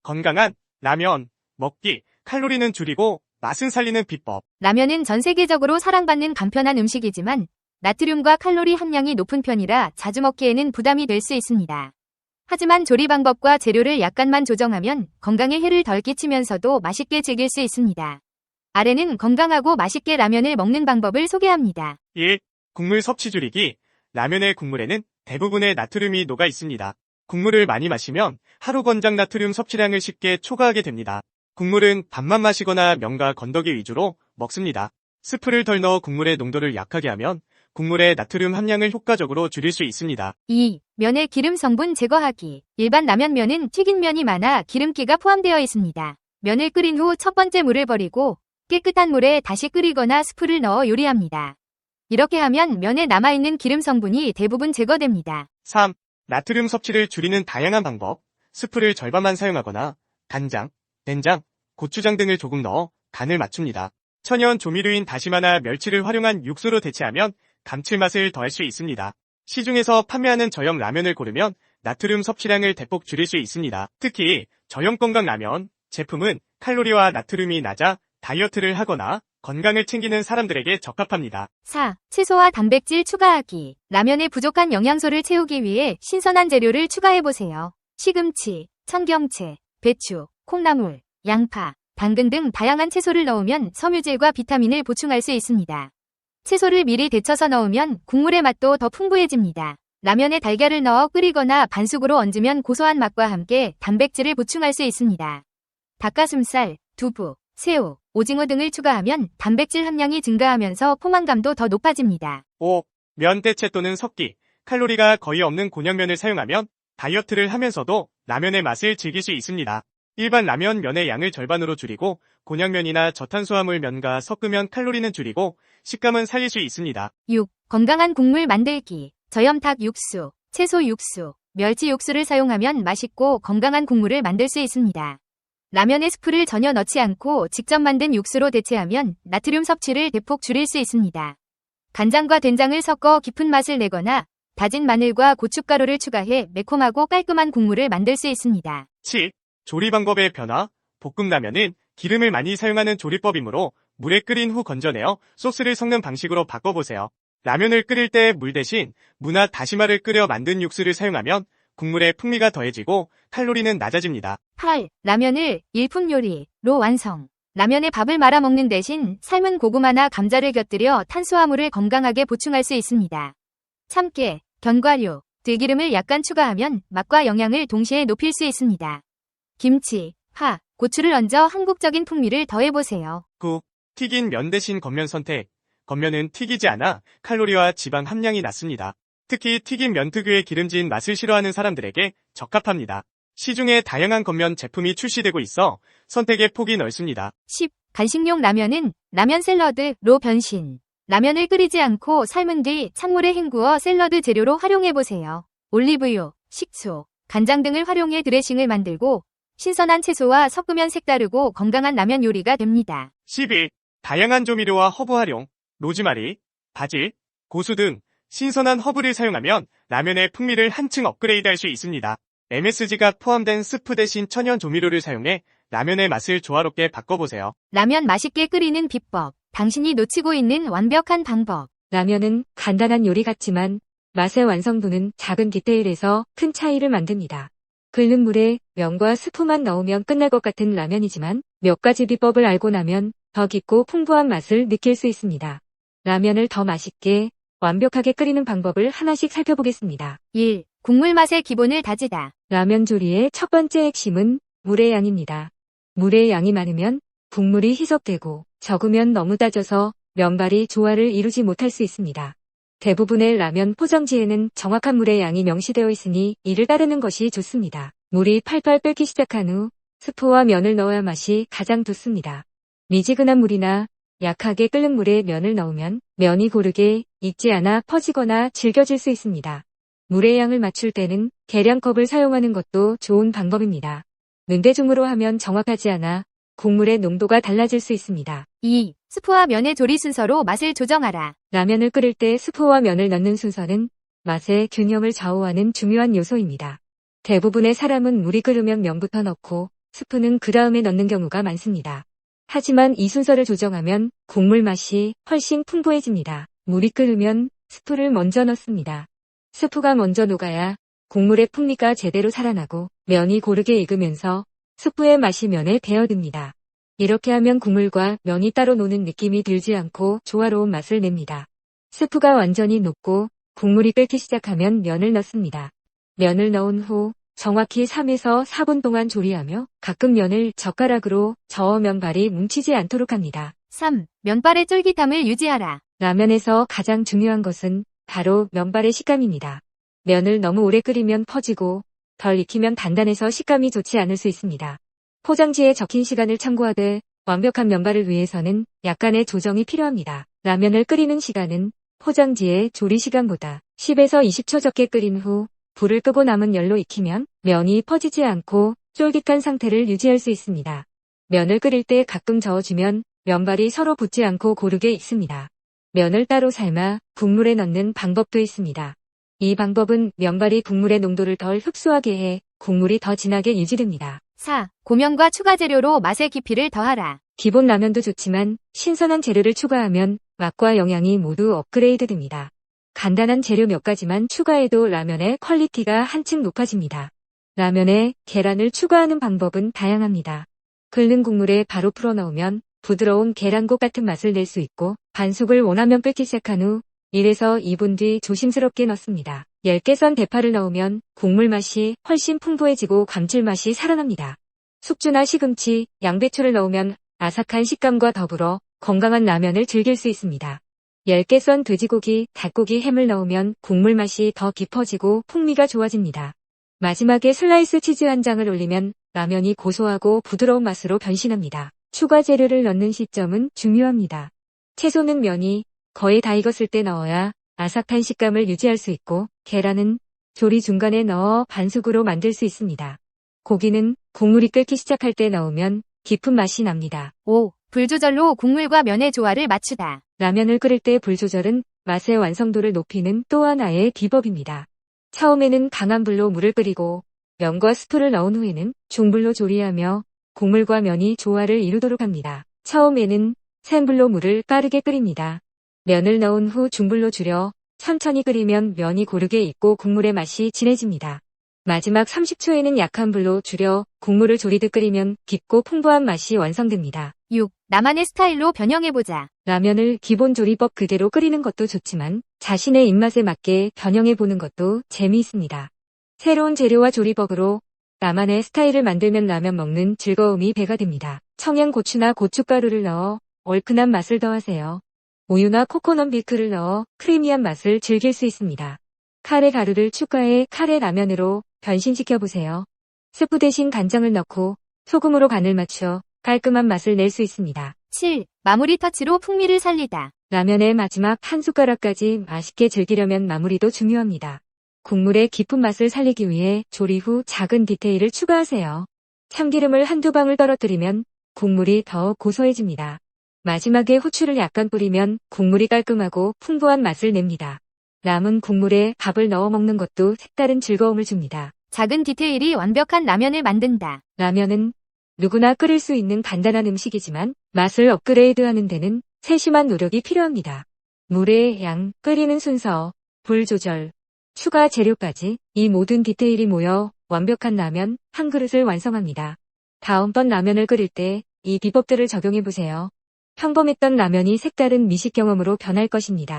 건강한 라면 먹기, 칼로리는 줄이고 맛은 살리는 비법. 라면은 전 세계적으로 사랑받는 간편한 음식이지만 나트륨과 칼로리 함량이 높은 편이라 자주 먹기에는 부담이 될 수 있습니다. 하지만 조리 방법과 재료를 약간만 조정하면 건강에 해를 덜 끼치면서도 맛있게 즐길 수 있습니다. 아래는 건강하고 맛있게 라면을 먹는 방법을 소개합니다. 1. 국물 섭취 줄이기. 라면의 국물에는 대부분의 나트륨이 녹아 있습니다. 국물을 많이 마시면 하루 권장 나트륨 섭취량을 쉽게 초과하게 됩니다. 국물은 밥만 마시거나 면과 건더기 위주로 먹습니다. 스프를 덜 넣어 국물의 농도를 약하게 하면 국물의 나트륨 함량을 효과적으로 줄일 수 있습니다. 2. 면의 기름 성분 제거하기. 일반 라면면은 튀긴 면이 많아 기름기가 포함되어 있습니다. 면을 끓인 후 첫 번째 물을 버리고 깨끗한 물에 다시 끓이거나 스프를 넣어 요리합니다. 이렇게 하면 면에 남아있는 기름 성분이 대부분 제거됩니다. 3. 나트륨 섭취를 줄이는 다양한 방법. 스프를 절반만 사용하거나 간장, 된장, 고추장 등을 조금 넣어 간을 맞춥니다. 천연 조미료인 다시마나 멸치를 활용한 육수로 대체하면 감칠맛을 더할 수 있습니다. 시중에서 판매하는 저염 라면을 고르면 나트륨 섭취량을 대폭 줄일 수 있습니다. 특히 저염 건강 라면 제품은 칼로리와 나트륨이 낮아 다이어트를 하거나 건강을 챙기는 사람들에게 적합합니다. 4. 채소와 단백질 추가하기. 라면에 부족한 영양소를 채우기 위해 신선한 재료를 추가해보세요. 시금치, 청경채, 배추, 콩나물, 양파, 당근 등 다양한 채소를 넣으면 섬유질과 비타민을 보충할 수 있습니다. 채소를 미리 데쳐서 넣으면 국물의 맛도 더 풍부해집니다. 라면에 달걀을 넣어 끓이거나 반숙으로 얹으면 고소한 맛과 함께 단백질을 보충할 수 있습니다. 닭가슴살, 두부, 새우, 오징어 등을 추가하면 단백질 함량이 증가하면서 포만감도 더 높아집니다. 5. 면 대체 또는 섞기. 칼로리가 거의 없는 곤약면을 사용하면 다이어트를 하면서도 라면의 맛을 즐길 수 있습니다. 일반 라면 면의 양을 절반으로 줄이고 곤약면이나 저탄수화물 면과 섞으면 칼로리는 줄이고 식감은 살릴 수 있습니다. 6. 건강한 국물 만들기. 저염 닭 육수, 채소 육수, 멸치 육수를 사용하면 맛있고 건강한 국물을 만들 수 있습니다. 라면에 스프를 전혀 넣지 않고 직접 만든 육수로 대체하면 나트륨 섭취를 대폭 줄일 수 있습니다. 간장과 된장을 섞어 깊은 맛을 내거나 다진 마늘과 고춧가루를 추가해 매콤하고 깔끔한 국물을 만들 수 있습니다. 7. 조리 방법의 변화. 볶음라면은 기름을 많이 사용하는 조리법이므로 물에 끓인 후 건져내어 소스를 섞는 방식으로 바꿔보세요. 라면을 끓일 때 물 대신 무나 다시마를 끓여 만든 육수를 사용하면 국물의 풍미가 더해지고 칼로리는 낮아집니다. 8. 라면을 일품 요리로 완성. 라면에 밥을 말아 먹는 대신 삶은 고구마나 감자를 곁들여 탄수화물을 건강하게 보충할 수 있습니다. 참깨, 견과류, 들기름을 약간 추가하면 맛과 영양을 동시에 높일 수 있습니다. 김치, 파, 고추를 얹어 한국적인 풍미를 더해보세요. 9. 튀긴 면 대신 겉면 선택. 겉면은 튀기지 않아 칼로리와 지방 함량이 낮습니다. 특히 튀긴 면 특유의 기름진 맛을 싫어하는 사람들에게 적합합니다. 시중에 다양한 겉면 제품이 출시되고 있어 선택의 폭이 넓습니다. 10. 간식용 라면은 라면 샐러드로 변신. 라면을 끓이지 않고 삶은 뒤 찬물에 헹구어 샐러드 재료로 활용해보세요. 올리브유, 식초, 간장 등을 활용해 드레싱을 만들고 신선한 채소와 섞으면 색다르고 건강한 라면 요리가 됩니다. 11. 다양한 조미료와 허브 활용. 로즈마리, 바질, 고수 등 신선한 허브를 사용하면 라면의 풍미를 한층 업그레이드할 수 있습니다. MSG가 포함된 스프 대신 천연 조미료를 사용해 라면의 맛을 조화롭게 바꿔보세요. 라면 맛있게 끓이는 비법. 당신이 놓치고 있는 완벽한 방법. 라면은 간단한 요리 같지만 맛의 완성도는 작은 디테일에서 큰 차이를 만듭니다. 끓는 물에 면과 스프만 넣으면 끝날 것 같은 라면이지만 몇 가지 비법을 알고 나면 더 깊고 풍부한 맛을 느낄 수 있습니다. 라면을 더 맛있게 완벽하게 끓이는 방법을 하나씩 살펴보겠습니다. 1. 국물 맛의 기본을 다지다. 라면 조리의 첫 번째 핵심은 물의 양입니다. 물의 양이 많으면 국물이 희석되고 적으면 너무 따져서 면발이 조화를 이루지 못할 수 있습니다. 대부분의 라면 포장지에는 정확한 물의 양이 명시되어 있으니 이를 따르는 것이 좋습니다. 물이 팔팔 끓기 시작한 후 스프와 면을 넣어야 맛이 가장 좋습니다. 미지근한 물이나 약하게 끓는 물에 면을 넣으면 면이 고르게 익지 않아 퍼지거나 질겨질 수 있습니다. 물의 양을 맞출 때는 계량컵을 사용하는 것도 좋은 방법입니다. 눈대중으로 하면 정확하지 않아 국물의 농도가 달라질 수 있습니다. 2. 스프와 면의 조리 순서로 맛을 조정하라. 라면을 끓일 때 스프와 면을 넣는 순서는 맛의 균형을 좌우하는 중요한 요소입니다. 대부분의 사람은 물이 끓으면 면부터 넣고 스프는 그 다음에 넣는 경우가 많습니다. 하지만 이 순서를 조정하면 국물 맛이 훨씬 풍부해집니다. 물이 끓으면 스프를 먼저 넣습니다. 스프가 먼저 녹아야 국물의 풍미가 제대로 살아나고 면이 고르게 익으면서 스프의 맛이 면에 배어듭니다. 이렇게 하면 국물과 면이 따로 노는 느낌이 들지 않고 조화로운 맛을 냅니다. 스프가 완전히 녹고 국물이 끓기 시작하면 면을 넣습니다. 면을 넣은 후 정확히 3에서 4분 동안 조리하며 가끔 면을 젓가락으로 저어 면발이 뭉치지 않도록 합니다. 3. 면발의 쫄깃함을 유지하라. 라면에서 가장 중요한 것은 바로 면발의 식감입니다. 면을 너무 오래 끓이면 퍼지고 덜 익히면 단단해서 식감이 좋지 않을 수 있습니다. 포장지에 적힌 시간을 참고하되 완벽한 면발을 위해서는 약간의 조정이 필요합니다. 라면을 끓이는 시간은 포장지의 조리 시간보다 10에서 20초 적게 끓인 후 불을 끄고 남은 열로 익히면 면이 퍼지지 않고 쫄깃한 상태를 유지할 수 있습니다. 면을 끓일 때 가끔 저어주면 면발이 서로 붙지 않고 고르게 익습니다. 면을 따로 삶아 국물에 넣는 방법도 있습니다. 이 방법은 면발이 국물의 농도를 덜 흡수하게 해 국물이 더 진하게 유지됩니다. 4. 고명과 추가 재료로 맛의 깊이를 더하라. 기본 라면도 좋지만 신선한 재료를 추가하면 맛과 영양이 모두 업그레이드 됩니다. 간단한 재료 몇 가지만 추가해도 라면의 퀄리티가 한층 높아집니다. 라면에 계란을 추가하는 방법은 다양합니다. 끓는 국물에 바로 풀어넣으면 부드러운 계란국 같은 맛을 낼 수 있고 반숙을 원하면 끓기 시작한 후 1에서 2분 뒤 조심스럽게 넣습니다. 얇게 썬 대파를 넣으면 국물 맛이 훨씬 풍부해지고 감칠맛이 살아납니다. 숙주나 시금치, 양배추를 넣으면 아삭한 식감과 더불어 건강한 라면을 즐길 수 있습니다. 얇게 썬 돼지고기, 닭고기, 햄을 넣으면 국물 맛이 더 깊어지고 풍미가 좋아집니다. 마지막에 슬라이스 치즈 한 장을 올리면 라면이 고소하고 부드러운 맛으로 변신합니다. 추가 재료를 넣는 시점은 중요합니다. 채소는 면이 거의 다 익었을 때 넣어야 아삭한 식감을 유지할 수 있고 계란은 조리 중간에 넣어 반숙으로 만들 수 있습니다. 고기는 국물이 끓기 시작할 때 넣으면 깊은 맛이 납니다. 5. 불 조절로 국물과 면의 조화를 맞추다. 라면을 끓일 때 불 조절은 맛의 완성도를 높이는 또 하나의 비법입니다. 처음에는 강한 불로 물을 끓이고 면과 스프를 넣은 후에는 중불로 조리하며 국물과 면이 조화를 이루도록 합니다. 처음에는 센 불로 물을 빠르게 끓입니다. 면을 넣은 후 중불로 줄여 천천히 끓이면 면이 고르게 익고 국물의 맛이 진해집니다. 마지막 30초에는 약한 불로 줄여 국물을 조리듯 끓이면 깊고 풍부한 맛이 완성됩니다. 6. 나만의 스타일로 변형해보자. 라면을 기본 조리법 그대로 끓이는 것도 좋지만 자신의 입맛에 맞게 변형해보는 것도 재미있습니다. 새로운 재료와 조리법으로 나만의 스타일을 만들면 라면 먹는 즐거움이 배가 됩니다. 청양고추나 고춧가루를 넣어 얼큰한 맛을 더하세요. 우유나 코코넛 밀크를 넣어 크리미한 맛을 즐길 수 있습니다. 카레 가루를 추가해 카레 라면으로 변신시켜보세요. 스프 대신 간장을 넣고 소금으로 간을 맞춰 깔끔한 맛을 낼 수 있습니다. 7. 마무리 터치로 풍미를 살리다. 라면의 마지막 한 숟가락까지 맛있게 즐기려면 마무리도 중요합니다. 국물의 깊은 맛을 살리기 위해 조리 후 작은 디테일을 추가하세요. 참기름을 한두 방울 떨어뜨리면 국물이 더 고소해집니다. 마지막에 후추를 약간 뿌리면 국물이 깔끔하고 풍부한 맛을 냅니다. 남은 국물에 밥을 넣어 먹는 것도 색다른 즐거움을 줍니다. 작은 디테일이 완벽한 라면을 만든다. 라면은 누구나 끓일 수 있는 간단한 음식이지만 맛을 업그레이드하는 데는 세심한 노력이 필요합니다. 물의 양, 끓이는 순서, 불 조절, 추가 재료까지 이 모든 디테일이 모여 완벽한 라면 한 그릇을 완성합니다. 다음번 라면을 끓일 때 이 비법들을 적용해보세요. 평범했던 라면이 색다른 미식 경험으로 변할 것입니다.